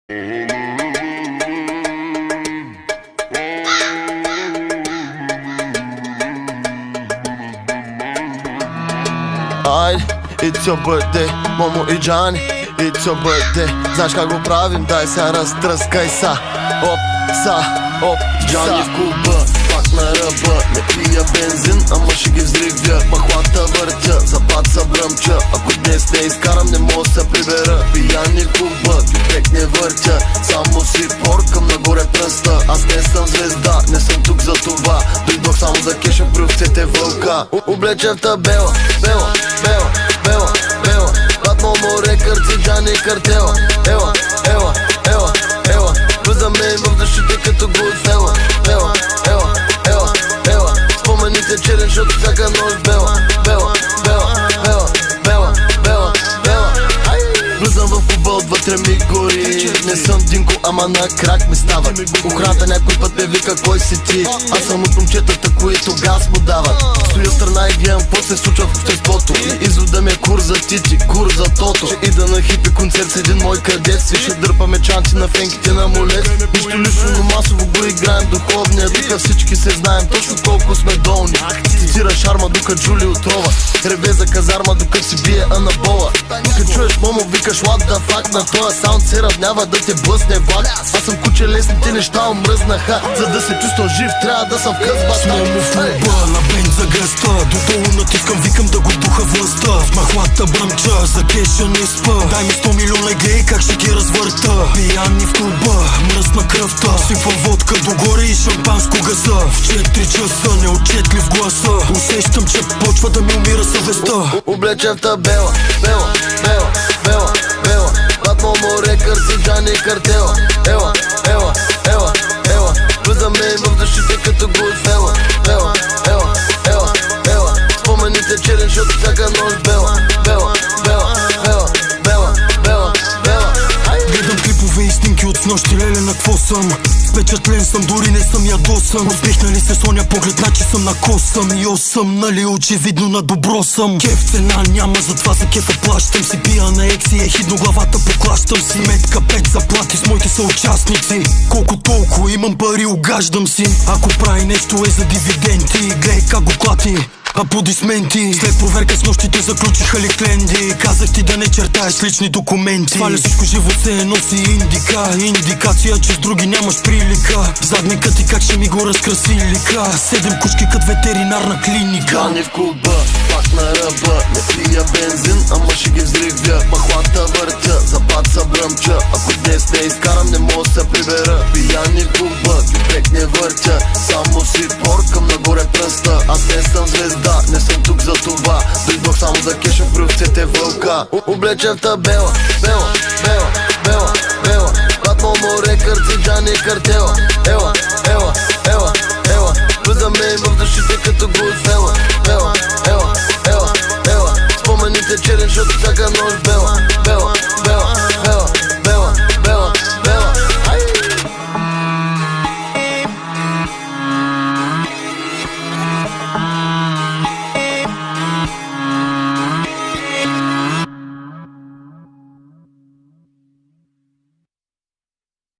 Ajde, it's your birthday, Momo i Gianni, it's your birthday. Znaš kako го правим, дай сега разтръскай са. Оп, са, оп, Gianni в клуба, пак на ръба. Не пия бензин, ама ще ги взривя. Махлата въртя, запад са бръмча. Ако днес не изкарам, не мога се прибера. Пияни в клуба, бюбек не въртя. Само си поркам нагоре пръста. Аз не съм звезда, не съм тук за това. Дойдох само за кеша, бръвците вълка. Облечен в табела, бела, бела, бела, бела. Бат Момо Рекърдс и Gianni картела. Ела, ела, ела, ела. Влизаме им в дъщите като Goodfella. Ела, ела, ела, ела. Спомените черен, защото всяка нощ бела. Бела, бела, бела, бела, бела, бела. Влизам в клуба, отвътре ми гори. Не съм Динко, ама на крак ми става. Охраната някой път ме вика, кой си ти? Аз съм от момчетата, които газ му дават. Стоя страна и гледам какво се случва в обществото. Извода ми е кур за тити, кур за тото. Ще ида на хипи концерт с един мой кадет. Ще дърпаме чанци на фенките на молет. Нищо лично, но масово го играем духовния. Тука всички се знаем точно колко сме долни. Цитира шарма, дука Джули отрова. Реве за казарма, докато си бие анабола. Тука чуеш Момо, викаш what the fuck. На тоя саунд се равнява да те блъсне влак. Аз съм куче, лесните неща омръзнаха. За да се чувствам жив, трябва да съм в къс. Момо в клуба, на бенз за гъста. Додолу натискам, викам да го духа властта. В махлата бръмча, за кеша не спа. Дай ми 100 милиона и гледай как ще ги развърта. Пияни в клуба, мръсна кръвта. Сипвам водка догоре и шампанско газа. В 4 часа, неотчетлив гласа. Усещам, че почва да ми умира съвестта. Облечен в табела, бела, бела, бела, бела. Бат Момо Рекърдс и Gianni картела. Ела, ела, ела, ела. Влизаме им в дъщите като Goodfella. Ела, ела, ела, ела. Спомените черен, защото всяка нощ бела. Бела, бела, бела, бела, бела, бела. Гледам клипове и снимки от снощи, леле на кво съм. Впечатлен съм, дори не съм ядосан. Успехнали се соня поглед, значи съм на косъм. И съм, нали очевидно на добро съм. Кеф цена няма, затова за кефа плащам си. Пия на екси, ехидно главата поклащам си. Метка 5 заплати с моите съучастници. Колко толкова имам пари, угаждам си. Ако прави нещо е за дивиденти, гледай как го клати. Аплодисменти. След проверка с нощите заключиха ли кленди. Казах ти да не чертаеш лични документи. Сваля всичко живо се носи индика. Индикация, че с други нямаш прилика. Задника ти как ще ми го разкраси лика. 7 кучки кът ветеринарна клиника. Gianni в клуба, пак на ръба. Не пия бензин, ама ще ги взривя. Махлата въртя, запад са бръмча. Ако днес не изкарам, не мога се прибера. Пияни в клуба, бюбек не въртя. Само си поркам нагоре пръста. Аз не съм звезда, не съм тук за това. Дойдох само за кеша, бръвците вълка. Облечен в табела, бела, бела, бела, бела. Бат Момо Рекърдс и Gianni картела. Ела, ела, ела, ела. Влизаме им в дъщите като Goodfella.